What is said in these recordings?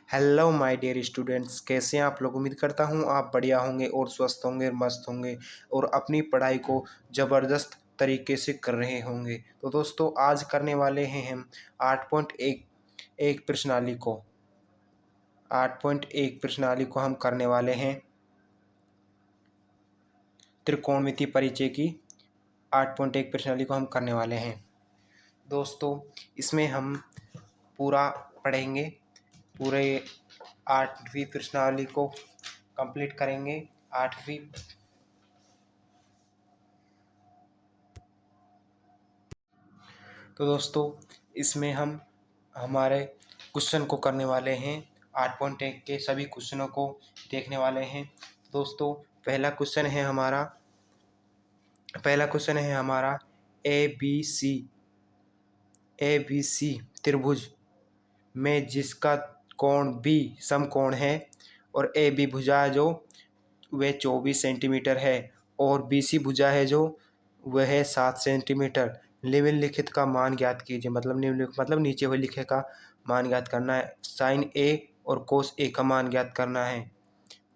Hello my dear students, कैसे हैं आप लोग। उम्मीद करता हूं आप बढ़िया होंगे और स्वस्थ होंगे, मस्त होंगे और अपनी पढ़ाई को ज़बरदस्त तरीके से कर रहे होंगे। तो दोस्तों, आज करने वाले हैं हम 8.1 एक प्रश्नावली को 8.1 प्रश्नावली को हम करने वाले हैं त्रिकोणमिति परिचय की 8.1 प्रश्नावली को हम करने वाले हैं। दोस्तों, इसमें हम पूरा पढ़ेंगे, पूरे 8वीं प्रश्नावली को कंप्लीट करेंगे। 8वीं तो दोस्तों, इसमें हम हमारे क्वेश्चन को करने वाले हैं। 8.1 के सभी क्वेश्चनों को देखने वाले हैं। दोस्तों, पहला क्वेश्चन है हमारा ए बी सी त्रिभुज में जिसका कोण बी समकोण है और ए बी भुजा जो वह 24 सेंटीमीटर है और बी सी भुजा है जो वह 7 सेंटीमीटर। निम्नलिखित का मान ज्ञात कीजिए। मतलब नीचे हुए लिखे का मान ज्ञात करना है। साइन ए और कोस ए का मान ज्ञात करना है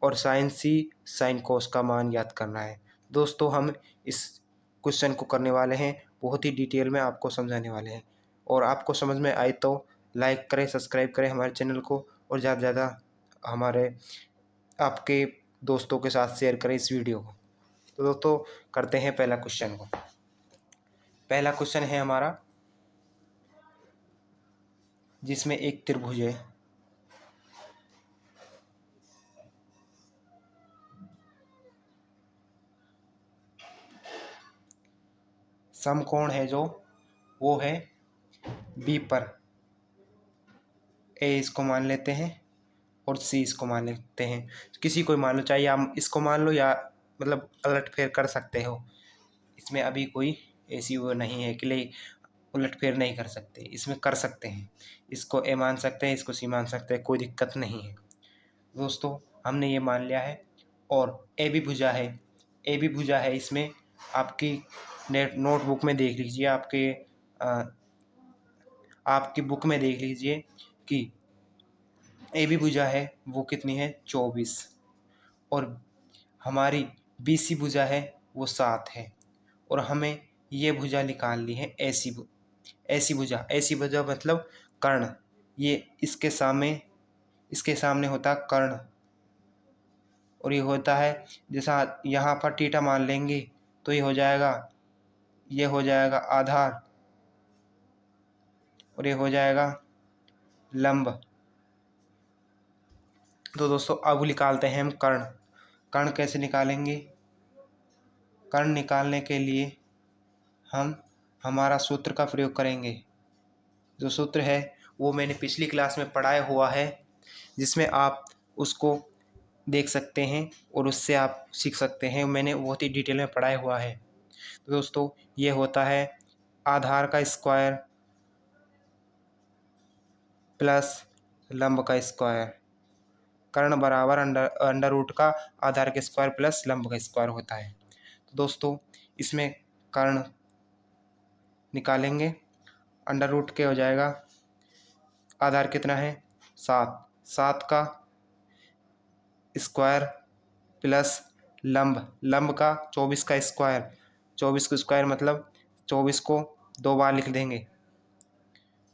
और साइन सी साइन कोस का मान ज्ञात करना है। दोस्तों, हम इस क्वेश्चन को करने वाले हैं, बहुत ही डिटेल में आपको समझाने वाले हैं। और आपको समझ में आए तो लाइक करें, सब्सक्राइब करें हमारे चैनल को और ज़्यादा से ज़्यादा हमारे आपके दोस्तों के साथ शेयर करें इस वीडियो को। तो दोस्तों, करते हैं पहला क्वेश्चन को। पहला क्वेश्चन है हमारा, जिसमें एक त्रिभुज है, समकोण है जो वो है बी पर। ए इसको मान लेते हैं और सी इसको मान लेते हैं। किसी को मान लो, चाहे आप इसको मान लो या मतलब उलट फेर कर सकते हो। इसमें अभी कोई ऐसी वो नहीं है कि ले उलट फेर नहीं कर सकते, इसमें कर सकते हैं। इसको ए मान सकते हैं, इसको सी मान सकते हैं, कोई दिक्कत नहीं है। दोस्तों, हमने ये मान लिया है और ए भी भुजा है। इसमें आपकी नोटबुक में देख लीजिए, आपकी बुक में देख लीजिए कि ए बी भुजा है वो कितनी है 24 और हमारी बी सी भुजा है वो 7 है और हमें ये भुजा निकालनी है ऐसी भुजा मतलब कर्ण। ये इसके सामने होता है कर्ण और ये होता है, जैसा यहाँ पर थीटा मान लेंगे तो ये हो जाएगा आधार और ये हो जाएगा लंब। तो दोस्तों, अब निकालते हैं हम कर्ण कैसे निकालेंगे। कर्ण निकालने के लिए हम हमारा सूत्र का प्रयोग करेंगे। जो सूत्र है वो मैंने पिछली क्लास में पढ़ाया हुआ है, जिसमें आप उसको देख सकते हैं और उससे आप सीख सकते हैं। मैंने बहुत ही डिटेल में पढ़ाया हुआ है। तो दोस्तों, ये होता है आधार का स्क्वायर प्लस लंब का स्क्वायर। कर्ण बराबर अंडर रूट का आधार के स्क्वायर प्लस लंब का स्क्वायर होता है। तो दोस्तों, इसमें कर्ण निकालेंगे, अंडर रूट के हो जाएगा, आधार कितना है 7 का स्क्वायर प्लस लंब का 24 का स्क्वायर। 24 का स्क्वायर मतलब 24 को 2 बार लिख देंगे,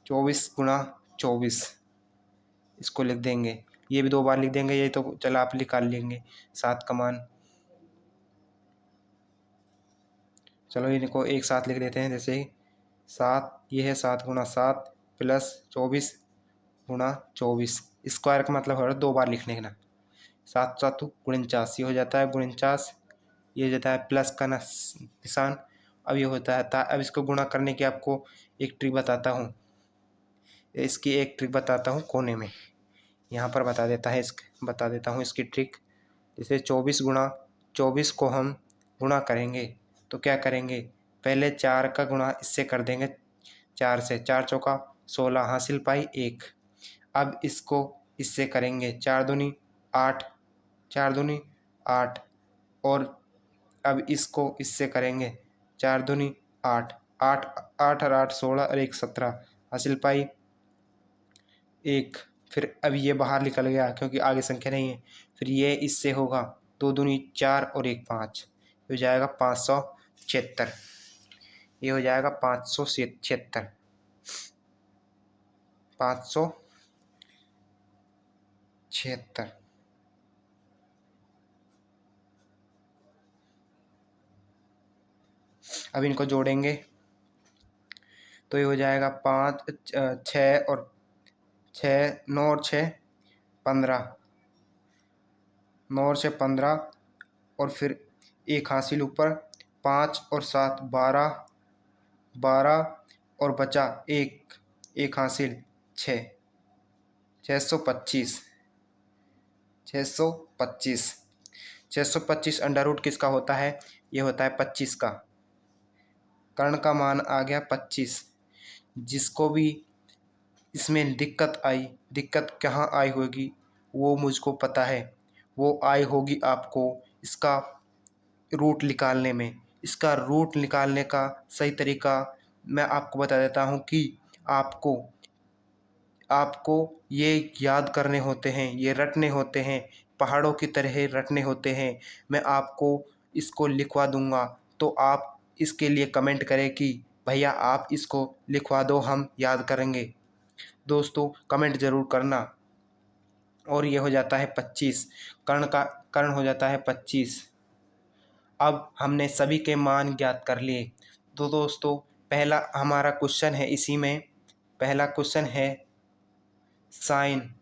24 गुणा 24 इसको लिख देंगे। ये भी 2 बार लिख देंगे, ये तो चला आप निकाल लेंगे 7 का मान। चलो इनको एक साथ लिख देते हैं, जैसे ही 7, ये है 7 गुणा 7 प्लस 24 गुणा 24। स्क्वायर का मतलब है 2 बार लिखने का ना। 7 7 49 ये हो जाता है 49। ये हो जाता है प्लस का निशान। अब ये होता है अब इसको गुणा करने की आपको एक ट्रिक बताता हूँ। कोने में यहाँ पर बता देता हूँ इसकी ट्रिक। जैसे 24 गुणा 24 को हम गुणा करेंगे तो क्या करेंगे, पहले 4 का गुणा इससे कर देंगे, 4 से 4 चौका 16 हासिल पाई 1। अब इसको इससे करेंगे 4 दूनी 8 और अब इसको इससे करेंगे 4 दूनी 8 8 8 और 8 16 और 1 17 हासिल पाई 1। फिर अब ये बाहर निकल गया क्योंकि आगे संख्या नहीं है। फिर ये इससे होगा 2 दूनी 4 और 1 5, हो जाएगा 576। ये हो जाएगा 576, 576। अब इनको जोड़ेंगे तो ये हो जाएगा 5 6 और 6 9 और 6 15, 9 और 6 15, और फिर एक हासिल ऊपर 5 और 7 12, 12 और बचा एक हासिल 6, 625, 625, 625 अंडर रूट किसका होता है? ये होता है 25 का। कर्ण का मान आ गया 25। जिसको भी इसमें दिक्कत आई, दिक्कत कहाँ आई होगी वो मुझको पता है, वो आई होगी आपको इसका रूट निकालने में। इसका रूट निकालने का सही तरीका मैं आपको बता देता हूँ कि आपको ये याद करने होते हैं, ये रटने होते हैं, पहाड़ों की तरह रटने होते हैं। मैं आपको इसको लिखवा दूंगा, तो आप इसके लिए कमेंट करें कि भैया आप इसको लिखवा दो, हम याद करेंगे। दोस्तों कमेंट ज़रूर करना। और ये हो जाता है 25, कर्ण हो जाता है 25। अब हमने सभी के मान ज्ञात कर लिए। तो दोस्तों पहला हमारा क्वेश्चन है, इसी में पहला क्वेश्चन है साइन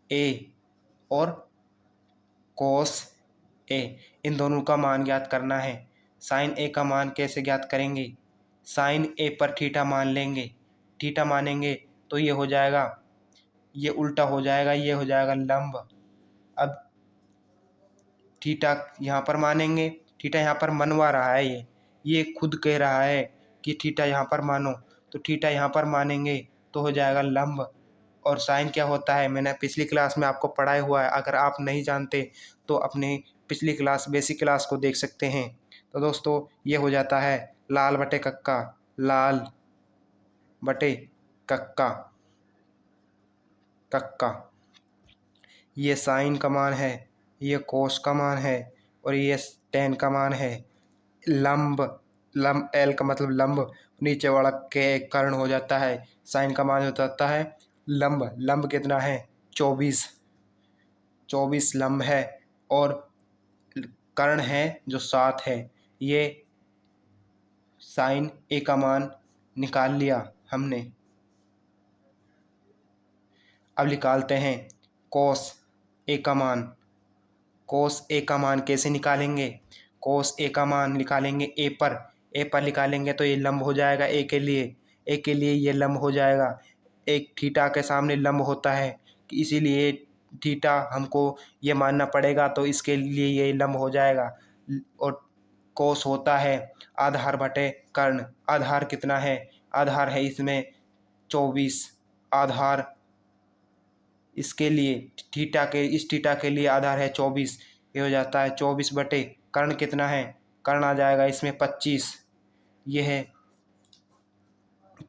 ए और कोस ए, इन दोनों का मान ज्ञात करना है। साइन ए का मान कैसे ज्ञात करेंगे? साइन ए पर थीटा मान लेंगे, थीटा मानेंगे तो ये हो जाएगा, ये उल्टा हो जाएगा, ये हो जाएगा लंब। अब थीटा यहाँ पर मानेंगे, थीटा यहाँ पर मनवा रहा है, ये खुद कह रहा है कि थीटा यहाँ पर मानो, तो थीटा यहाँ पर मानेंगे तो हो जाएगा लंब। और साइन क्या होता है मैंने पिछली क्लास में आपको पढ़ाया हुआ है, अगर आप नहीं जानते तो अपने पिछली क्लास बेसिक क्लास को देख सकते हैं। तो दोस्तों ये हो जाता है लाल बटे कक्का, लाल बटे कक्का, कक्का। ये साइन का मान है, ये कोस का मान है, और ये टेन का मान है। लंब, लंब एल का मतलब लंब, नीचे वाला के कर्ण हो जाता है। साइन का मान हो जाता है लंब, लंब कितना है? 24, 24 लंब है, और कर्ण है जो 7 है। ये साइन ए का मान निकाल लिया हमने। अब निकालते हैं कोस ए का मान। कोस ए का मान कैसे निकालेंगे? कोस ए का मान निकालेंगे ए पर निकालेंगे तो ये लंब हो जाएगा ए के लिए, ए के लिए ये लंब हो जाएगा। एक थीटा के सामने लंब होता है कि इसीलिए थीटा हमको ये मानना पड़ेगा, तो इसके लिए ये लंब हो जाएगा। और कोस होता है आधार बटे कर्ण। आधार कितना है? आधार है इसमें 24। आधार इसके लिए इस थीटा के लिए आधार है 24। ये हो जाता है 24 बटे कर्ण कितना है? कर्ण आ जाएगा इसमें 25। ये है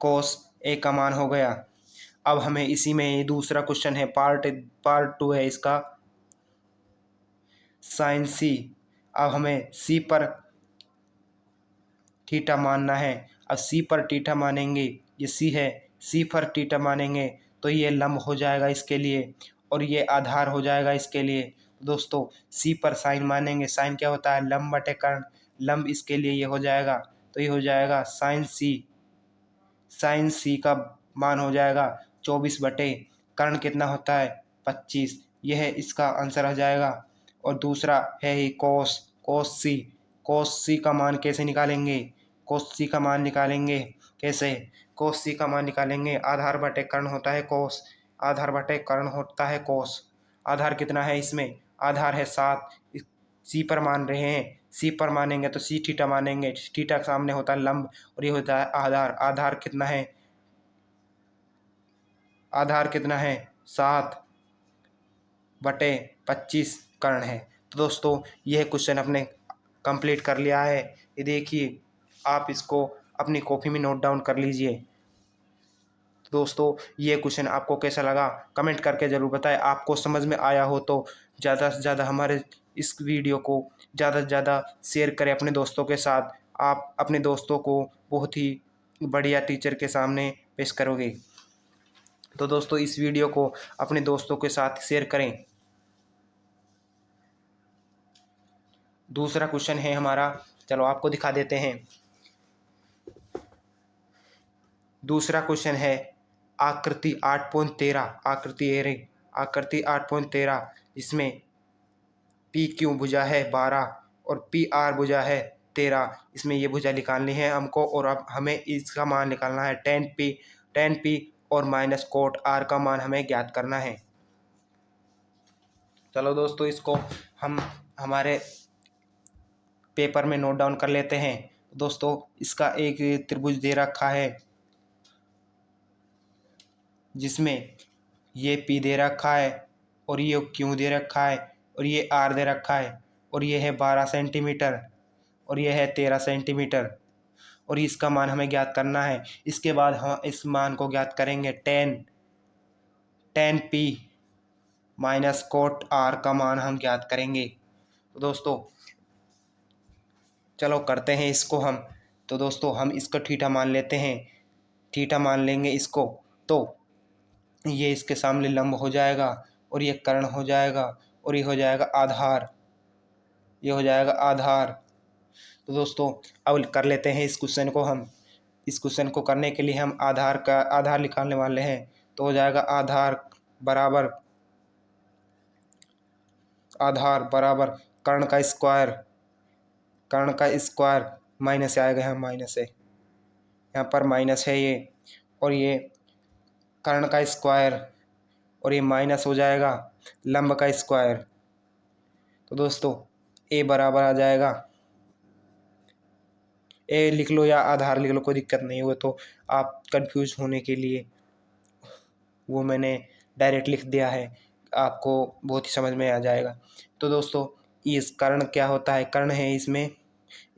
कोस ए का मान हो गया। अब हमें इसी में दूसरा क्वेश्चन है, पार्ट 2 है इसका, साइन सी। अब हमें सी पर थीटा मानना है। अब सी पर थीटा मानेंगे, ये सी है, सी पर थीटा मानेंगे तो ये लंब हो जाएगा इसके लिए, और ये आधार हो जाएगा इसके लिए। दोस्तों सी पर साइन मानेंगे, साइन क्या होता है? लंब बटे कर्ण, लंब इसके लिए ये हो जाएगा, तो ये हो जाएगा साइन सी। साइन सी का मान हो जाएगा 24 बटे कर्ण कितना होता है? 25। यह है इसका आंसर हो जाएगा। और दूसरा है ही कोस, कोस सी। कोस सी का मान कैसे निकालेंगे? कोस सी का मान निकालेंगे कैसे? कोस सी का मान निकालेंगे, आधार बटे कर्ण होता है कोस, आधार बटे कर्ण होता है कोस। आधार कितना है इसमें? आधार है 7। सी पर मान रहे हैं, सी पर मानेंगे तो सी थीटा मानेंगे, थीटा के सामने होता है लंब, और ये होता है आधार। आधार कितना है? आधार कितना है? 7 बटे 25 कर्ण है। तो दोस्तों यह क्वेश्चन अपने कंप्लीट कर लिया है। ये देखिए, आप इसको अपनी कॉपी में नोट डाउन कर लीजिए। दोस्तों ये क्वेश्चन आपको कैसा लगा कमेंट करके ज़रूर बताएं। आपको समझ में आया हो तो ज़्यादा से ज़्यादा हमारे इस वीडियो को ज़्यादा से ज़्यादा शेयर करें अपने दोस्तों के साथ। आप अपने दोस्तों को बहुत ही बढ़िया टीचर के सामने पेश करोगे। तो दोस्तों इस वीडियो को अपने दोस्तों के साथ शेयर करें। दूसरा क्वेश्चन है हमारा, चलो आपको दिखा देते हैं। दूसरा क्वेश्चन है आकृति 8.13। आकृति 8.13 इसमें पी क्यू भुजा है 12 और पी आर भुजा है 13। इसमें ये भुजा निकालनी है हमको और अब हमें इसका मान निकालना है टेन पी और माइनस कोट आर का मान हमें ज्ञात करना है। चलो दोस्तों इसको हम हमारे पेपर में नोट डाउन कर लेते हैं। दोस्तों इसका एक त्रिभुज दे रखा है जिसमें ये P दे रखा है और ये Q दे रखा है और ये R दे रखा है और ये है 12 सेंटीमीटर और ये है 13 सेंटीमीटर और इसका मान हमें ज्ञात करना है। इसके बाद हम इस मान को ज्ञात करेंगे ten P minus cot R का मान हम ज्ञात करेंगे। तो दोस्तों चलो करते हैं इसको हम। तो दोस्तों हम इसको थीटा मान लेते हैं, थीटा मान लेंगे इसको। तो ये इसके सामने लंब हो जाएगा और ये कर्ण हो जाएगा और ये हो जाएगा आधार, ये हो जाएगा आधार। तो दोस्तों अब कर लेते हैं इस क्वेश्चन को हम। इस क्वेश्चन को करने के लिए हम आधार निकालने वाले हैं। तो हो जाएगा आधार बराबर कर्ण का स्क्वायर माइनस आएगा, यहाँ माइनस है, यहाँ पर माइनस है ये, और ये कर्ण का स्क्वायर और ये माइनस हो जाएगा लंब का स्क्वायर। तो दोस्तों ए बराबर आ जाएगा, ए लिख लो या आधार लिख लो, कोई दिक्कत नहीं हो। तो आप कंफ्यूज होने के लिए वो मैंने डायरेक्ट लिख दिया है, आपको बहुत ही समझ में आ जाएगा। तो दोस्तों इस कर्ण क्या होता है, कर्ण है इसमें,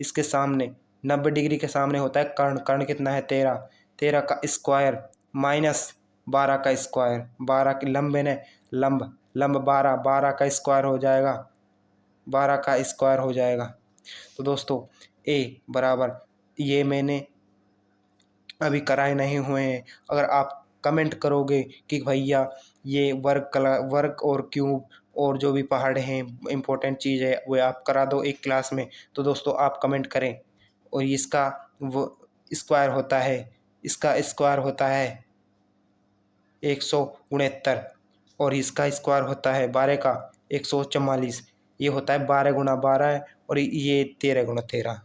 इसके सामने 90 डिग्री के सामने होता है कर्ण कितना है 13 का स्क्वायर माइनस 12 का स्क्वायर, 12 की लंब है ना, लंब 12 का स्क्वायर हो जाएगा, 12 का स्क्वायर हो जाएगा। तो दोस्तों ए बराबर, ये मैंने अभी कराए नहीं हुए हैं। अगर आप कमेंट करोगे कि भैया ये वर्ग और क्यूब और जो भी पहाड़ हैं इम्पोर्टेंट चीज़ है वो आप करा दो एक क्लास में, तो दोस्तों आप कमेंट करें। और इसका वो स्क्वायर होता है, इसका स्क्वायर होता है 169 और इसका स्क्वायर होता है 12 का 144। ये होता है 12 गुणा 12 है और ये 13 गुणा 13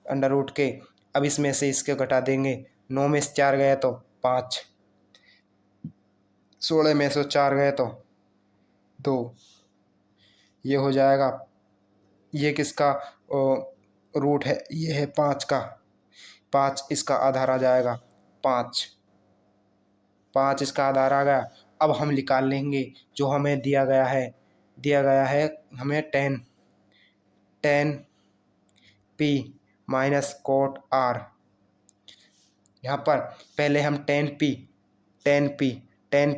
अंडर रूट के। अब इसमें से इसके घटा देंगे, 9 में से 4 गए तो 5, 16 में से 4 गए तो 2, ये हो जाएगा, ये किसका रूट है, ये है 5 का, 5 इसका आधार आ जाएगा, 5 इसका आधार आ गया। अब हम निकाल लेंगे जो हमें दिया गया है हमें tan P minus cot R. यहाँ पर पहले हम टेन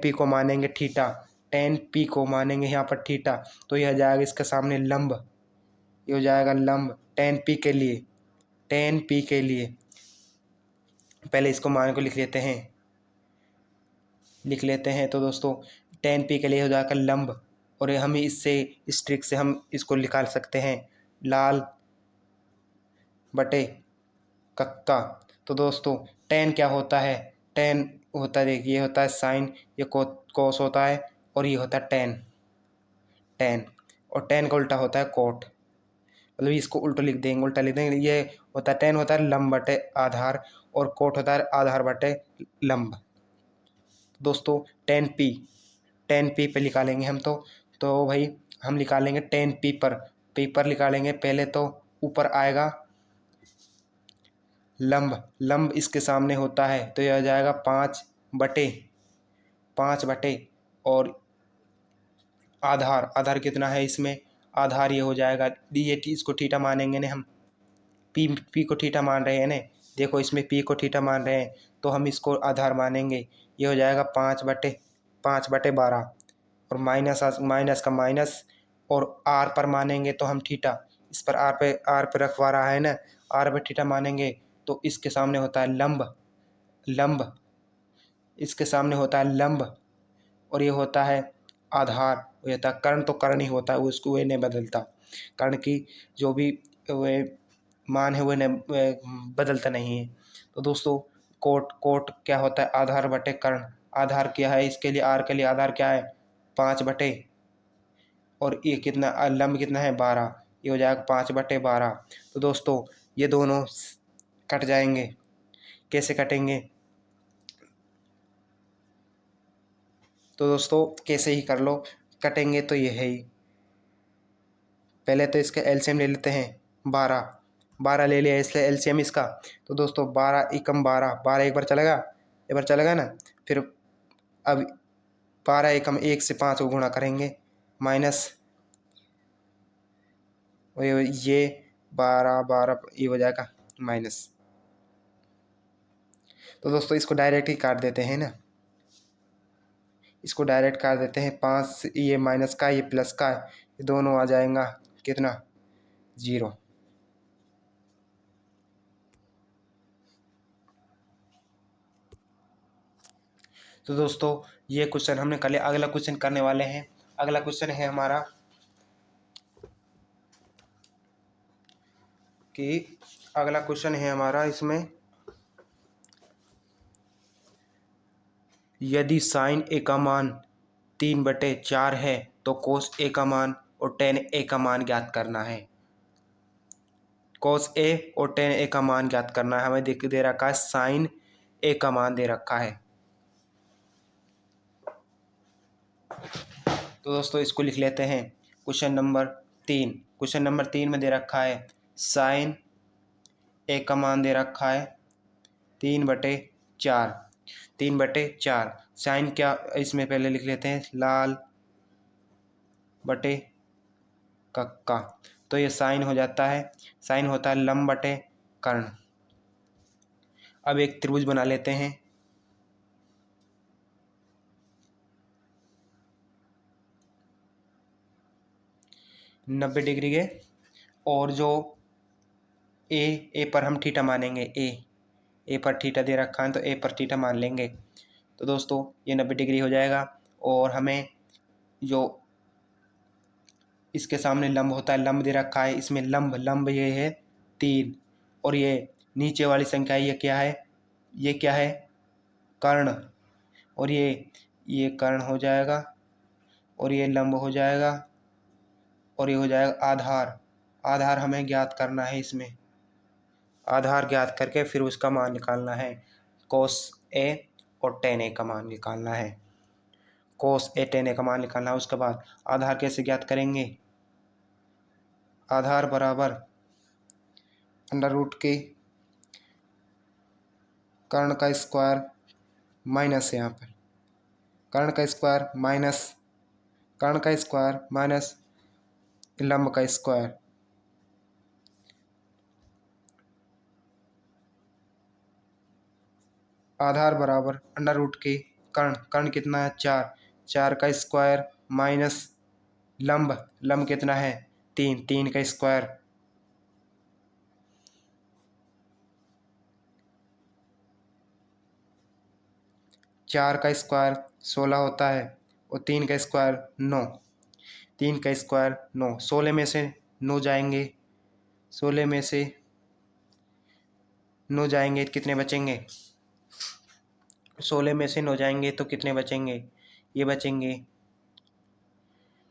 पी को मानेंगे थीटा, टेन पी को मानेंगे यहाँ पर थीटा। तो यह जाएगा इसके सामने लंब, ये हो जाएगा लंब टेन पी के लिए पहले इसको मान को लिख लेते हैं। तो दोस्तों टेन पी के लिए हो जाएगा लंब, और हम इससे इस ट्रिक से हम इसको निकाल सकते हैं लाल बटे कक्का। तो दोस्तों टेन क्या होता है, टेन होता है, देखिए ये होता है साइन, ये कोस होता है और ये होता है टेन और टेन का उल्टा होता है कोट, मतलब इसको उल्टा लिख देंगे। ये होता है टेन होता है लंब बटे आधार और कोट होता है आधार बटे लंब। दोस्तों टेन पी पे निकालेंगे हम। तो भाई हम निकालेंगे टेन पी पर निकालेंगे। पहले तो ऊपर आएगा लंब इसके सामने होता है, तो यह हो जाएगा 5 बटे और आधार कितना है इसमें, आधार ये हो जाएगा, ये इसको थीटा मानेंगे ना हम, पी को थीटा मान रहे हैं ना, देखो इसमें पी को थीटा मान रहे हैं तो हम इसको आधार मानेंगे। ये हो जाएगा 5/12 और माइनस का माइनस, और आर पर मानेंगे तो हम थीटा, इस पर आर पे रखवा रहा है ना, आर पे थीटा मानेंगे तो इसके सामने होता है लंब, इसके सामने होता है लंब, और ये होता है आधार। ये होता है कर्ण, तो कर्ण ही होता है, उसको वे नहीं बदलता। कर्ण की जो भी वे मान है वे बदलता नहीं है। तो दोस्तों कोट क्या होता है, आधार बटे कर्ण। आधार क्या है इसके लिए, आर के लिए आधार क्या है 5 और ये कितना लंब कितना है 12, ये हो जाएगा 5/12। तो दोस्तों ये दोनों कट जाएंगे। कैसे कटेंगे, तो दोस्तों कैसे ही कर लो, कटेंगे तो ये है ही। पहले तो इसका एलसीएम ले लेते हैं, 12 ले लिया इसलिए एलसीएम इसका। तो दोस्तों 12 एकम 12, 12 एक बार चलेगा ना। फिर अब 12 एकम 1 से 5 को गुणा करेंगे, माइनस ये 12 ये हो जाएगा माइनस। तो दोस्तों इसको डायरेक्ट ही काट देते हैं ना, इसको डायरेक्ट काट देते हैं। 5 ये माइनस का ये प्लस का, ये दोनों आ जाएगा कितना 0। तो दोस्तों ये क्वेश्चन हमने कर लिया। अगला क्वेश्चन करने वाले हैं। अगला क्वेश्चन है हमारा कि अगला क्वेश्चन है हमारा इसमें, यदि साइन ए का मान 3/4 है तो कोस ए का मान और टेन ए का मान ज्ञात करना है। कोस ए और टेन ए का मान ज्ञात करना है। हमें दे रखा है साइन ए का मान दे रखा है। तो दोस्तों इसको लिख लेते हैं। क्वेश्चन नंबर 3 में दे रखा है साइन ए का मान दे रखा है 3/4। साइन क्या, इसमें पहले लिख लेते हैं लाल बटे कक्का। तो ये साइन हो जाता है, साइन होता है लंब बटे कर्ण। अब एक त्रिभुज बना लेते हैं। 90 डिग्री के, और जो ए पर हम थीटा मानेंगे, ए पर थीटा दे रखा है तो ए पर थीटा मान लेंगे। तो दोस्तों ये 90 डिग्री हो जाएगा। और हमें जो इसके सामने लंब होता है, लंब दे रखा है, इसमें लंब ये है 3, और ये नीचे वाली संख्या ये क्या है कर्ण, और ये कर्ण हो जाएगा, और ये लंब हो जाएगा, और ये हो जाएगा आधार हमें ज्ञात करना है। इसमें आधार ज्ञात करके फिर उसका मान निकालना है। कोस ए और टेन ए का मान निकालना है। कोस ए टेन ए का मान निकालना है। उसके बाद आधार कैसे ज्ञात करेंगे, आधार बराबर अंडर रूट के कर्ण का स्क्वायर माइनस, यहाँ पर कर्ण का स्क्वायर माइनस लंब का स्क्वायर। आधार बराबर अंडर रूट के कर्ण कितना है 4 का स्क्वायर माइनस लंब कितना है 3 का स्क्वायर। चार का स्क्वायर 16 होता है, और 3 का स्क्वायर 9। 3 का स्क्वायर 9, 16 में से 9 जाएंगे, 16 में से 9 जाएंगे तो कितने बचेंगे, 16 में से 9 जाएंगे तो कितने बचेंगे, ये बचेंगे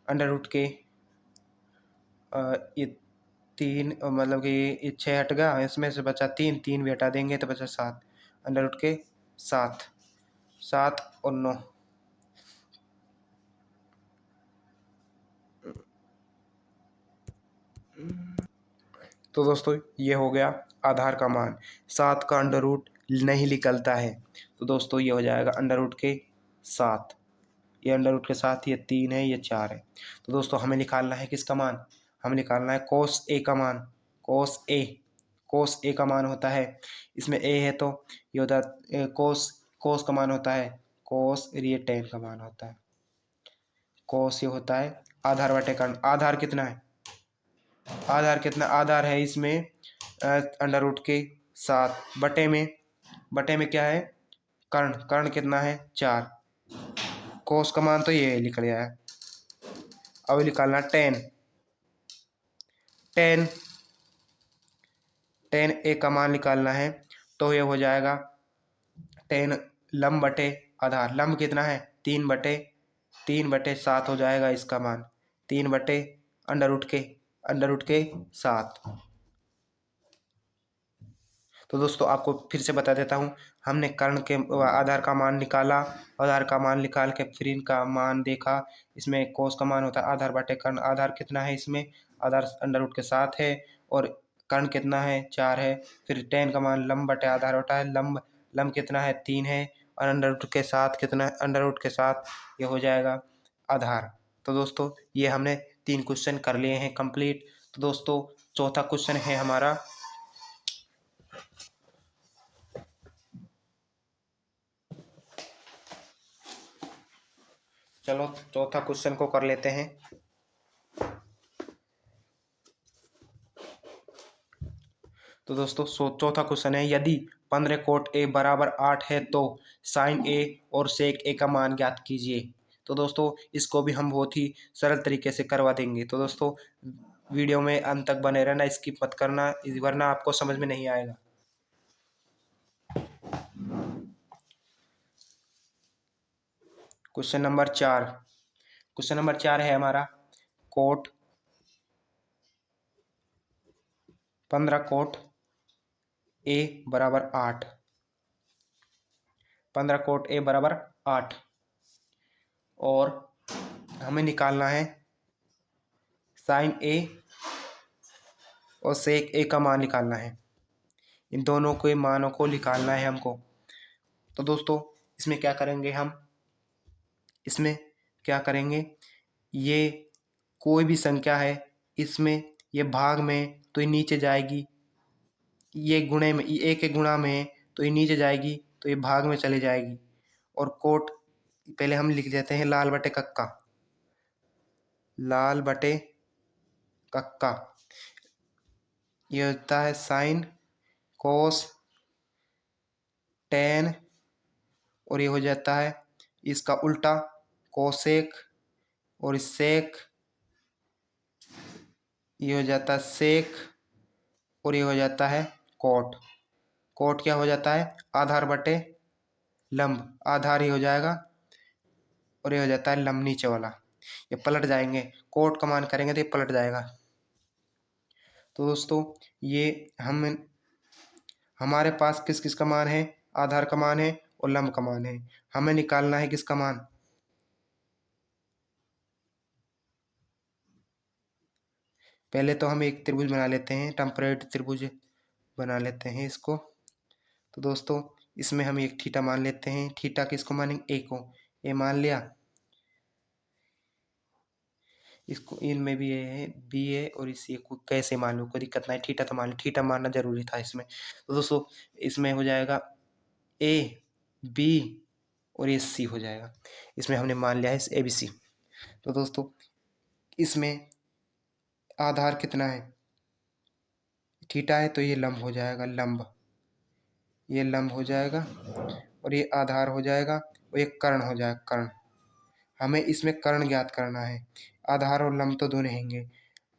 अंडर रूट के ये 3, मतलब कि ये 6 हट गया, इसमें से बचा 3 भी हटा देंगे तो बचा 7, अंडर रूट के 7 और 9। तो दोस्तों ये हो गया आधार का मान। 7 का अंडर रूट नहीं निकलता है, तो दोस्तों ये हो जाएगा अंडर रूट के 7। ये अंडर रूट के 7, ये 3 है, ये 4 है। तो दोस्तों हमें निकालना है किसका मान, हमें निकालना है कोस ए का मान। कोस ए का मान होता है, इसमें ए है तो ये होता है कोस, कोस का मान होता है कोस, और ये टेन का मान होता है कोस। ये होता है आधार बटे कर्ण। आधार कितना है, आधार कितना, आधार है इसमें अंडर रूट के 7, बटे में क्या है कर्ण, कर्ण कितना है 4, कोस का मान तो ये निकल गया है। अब निकालना टेन, टेन टेन ए का मान निकालना है तो ये हो जाएगा टेन लंब बटे आधार, लंब कितना है 3/7 हो जाएगा इसका मान, 3 बटे अंडर रूट के 7। तो दोस्तों आपको फिर से बता देता हूँ, हमने कर्ण के आधार का मान निकाला, आधार का मान निकाल के फिर इनका मान देखा। इसमें कोस का मान होता है आधार बटे कर्ण, आधार कितना है इसमें, आधार अंडर रूट के 7 है और कर्ण कितना है 4 है। फिर टेन का मान लंब बटे आधार होता है, लंब कितना है 3 है और अंडर रूट के 7 कितना है, अंडर रूट के 7 ये हो जाएगा आधार। तो दोस्तों ये हमने 3 क्वेश्चन कर लिए हैं कंप्लीट। तो दोस्तों चौथा क्वेश्चन है हमारा, चलो चौथा क्वेश्चन को कर लेते हैं। तो दोस्तों चौथा क्वेश्चन है, यदि 15 कोट ए बराबर 8 है तो साइन ए और सेक ए का मान ज्ञात कीजिए। तो दोस्तों इसको भी हम बहुत ही सरल तरीके से करवा देंगे। तो दोस्तों वीडियो में अंत तक बने रहना, स्किप मत करना वरना आपको समझ में नहीं आएगा। क्वेश्चन नंबर 4 है हमारा, कोट 15 कोट ए बराबर 8, 15 कोट ए बराबर 8 और हमें निकालना है साइन ए और सेक ए का मान निकालना है, इन दोनों के मानों को निकालना है हमको। तो दोस्तों इसमें क्या करेंगे हम, इसमें क्या करेंगे, ये कोई भी संख्या है इसमें ये भाग में तो ये नीचे जाएगी, ये गुणे में, ए के गुणा में तो ये नीचे जाएगी तो ये भाग में चले जाएगी। और कोट पहले हम लिख देते हैं लाल बटे कक्का, लाल बटे कक्का, ये होता है साइन कोस टेन और ये हो जाता है इसका उल्टा कोसेक और सेक, ये हो जाता है सेक और ये हो जाता है कोट। कोट क्या हो जाता है आधार बटे लंब, आधार ही हो जाएगा और ये हो जाता है लंब नीचे वाला, ये पलट जाएंगे, कोट का मान करेंगे तो ये पलट जाएगा। तो दोस्तों ये हमारे पास किस किस का मान है, आधार का मान है और लंब का मान है, हमें निकालना है किसका मान, पहले तो हम एक त्रिभुज बना लेते हैं, टेम्परेट त्रिभुज बना लेते हैं इसको। तो दोस्तों इसमें हम एक थीटा मान लेते हैं, थीटा किसको मानेंगे, ए को, ए मान लिया, इसको इनमें भी ए है बी है और इस ए को कैसे मान लो कोई दिक्कत नहीं, थीटा तो मान लो, थीटा मानना जरूरी था इसमें। तो दोस्तों इसमें हो जाएगा ए बी और ये सी हो जाएगा, इसमें हमने मान लिया है ए बी सी। तो दोस्तों इसमें आधार कितना है थीटा है तो ये लंब हो जाएगा, लंब, ये लंब हो जाएगा और ये आधार हो जाएगा और ये कर्ण हो जाएगा, कर्ण। हमें इसमें कर्ण ज्ञात करना है, आधार और लंब तो दोनों होंगे,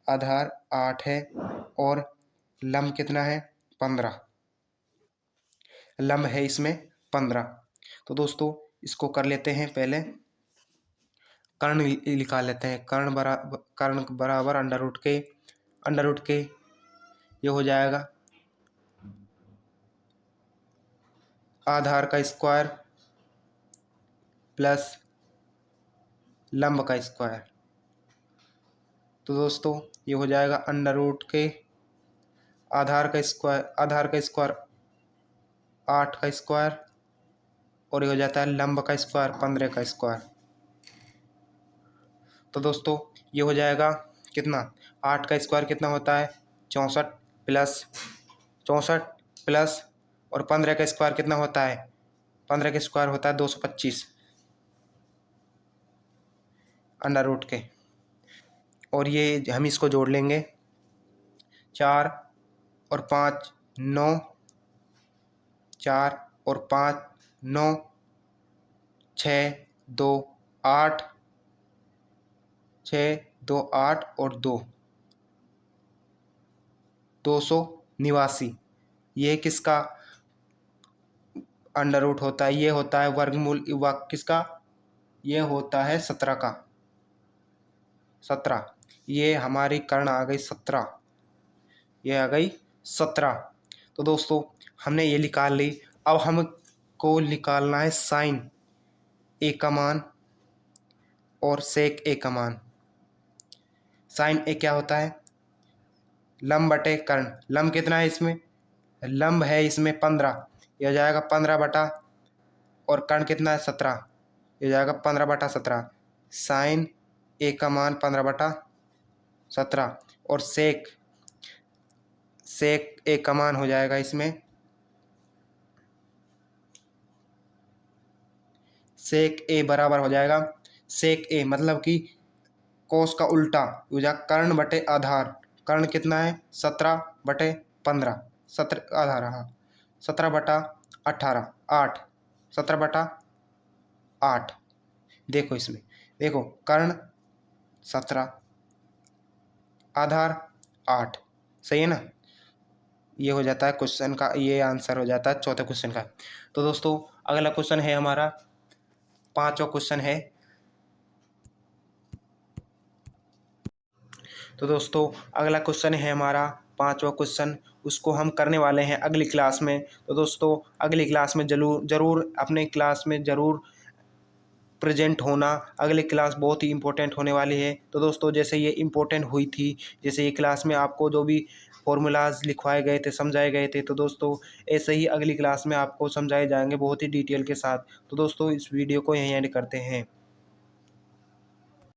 आधार 8 है और लंब कितना है 15, लंब है इसमें 15। तो दोस्तों इसको कर लेते हैं, पहले कर्ण निकाल लेते हैं, कर्ण बराबर अंडर रूट के ये हो जाएगा आधार का स्क्वायर प्लस लंब का स्क्वायर। तो दोस्तों ये हो जाएगा अंडर रूट के आधार का स्क्वायर 8 का स्क्वायर और ये हो जाता है लंब का स्क्वायर 15 का स्क्वायर। तो दोस्तों ये हो जाएगा कितना, 8 का स्क्वायर कितना होता है 64 प्लस 64 प्लस और 15 का स्क्वायर कितना होता है? 15 का स्क्वायर होता है 225 अंडर रूट के। और ये हम इसको जोड़ लेंगे, 4 और 5 9, 4 और 5 9, 6 2 8, 6 2 8 और 2 289। ये किसका अंडर रूट होता है? ये होता है वर्गमूल किसका? ये होता है 17 का। 17, ये हमारी कर्ण आ गई 17, ये आ गई 17। तो दोस्तों हमने ये निकाल ली। अब हमको निकालना है साइन ए का मान और सेक ए का मान। साइन ए क्या होता है? लंब बटे कर्ण। लंब कितना है इसमें? लंब है इसमें 15, यह हो जाएगा 15 बटा, और कर्ण कितना है? 17, ये हो जाएगा 15 बटा 17। साइन ए का मान 15 बटा 17 और सेक ए का मान हो जाएगा इसमें, सेक ए बराबर हो जाएगा, सेक ए मतलब कि कोस का उल्टा हो जाएगा कर्ण बटे आधार। कर्ण कितना है? 17 बटे 15, 17 आधार, हाँ 17 बटा 18, 8, 17 बटा 8। देखो इसमें, देखो कर्ण 17 आधार 8, सही है ना? ये हो जाता है क्वेश्चन का, ये आंसर हो जाता है चौथे क्वेश्चन का। तो दोस्तों अगला क्वेश्चन है हमारा 5वां क्वेश्चन है। तो दोस्तों अगला क्वेश्चन है हमारा 5वां क्वेश्चन, उसको हम करने वाले हैं अगली क्लास में। तो दोस्तों अगली क्लास में ज़रूर अपने क्लास में ज़रूर प्रेजेंट होना। अगली क्लास बहुत ही इम्पोर्टेंट होने वाली है। तो दोस्तों जैसे ये इम्पोर्टेंट हुई थी, जैसे ये क्लास में आपको जो भी फॉर्मूलाज लिखवाए गए थे, समझाए गए थे, तो दोस्तों ऐसे ही अगली क्लास में आपको समझाए जाएंगे बहुत ही डिटेल के साथ। तो दोस्तों इस वीडियो को यहीं एंड करते हैं।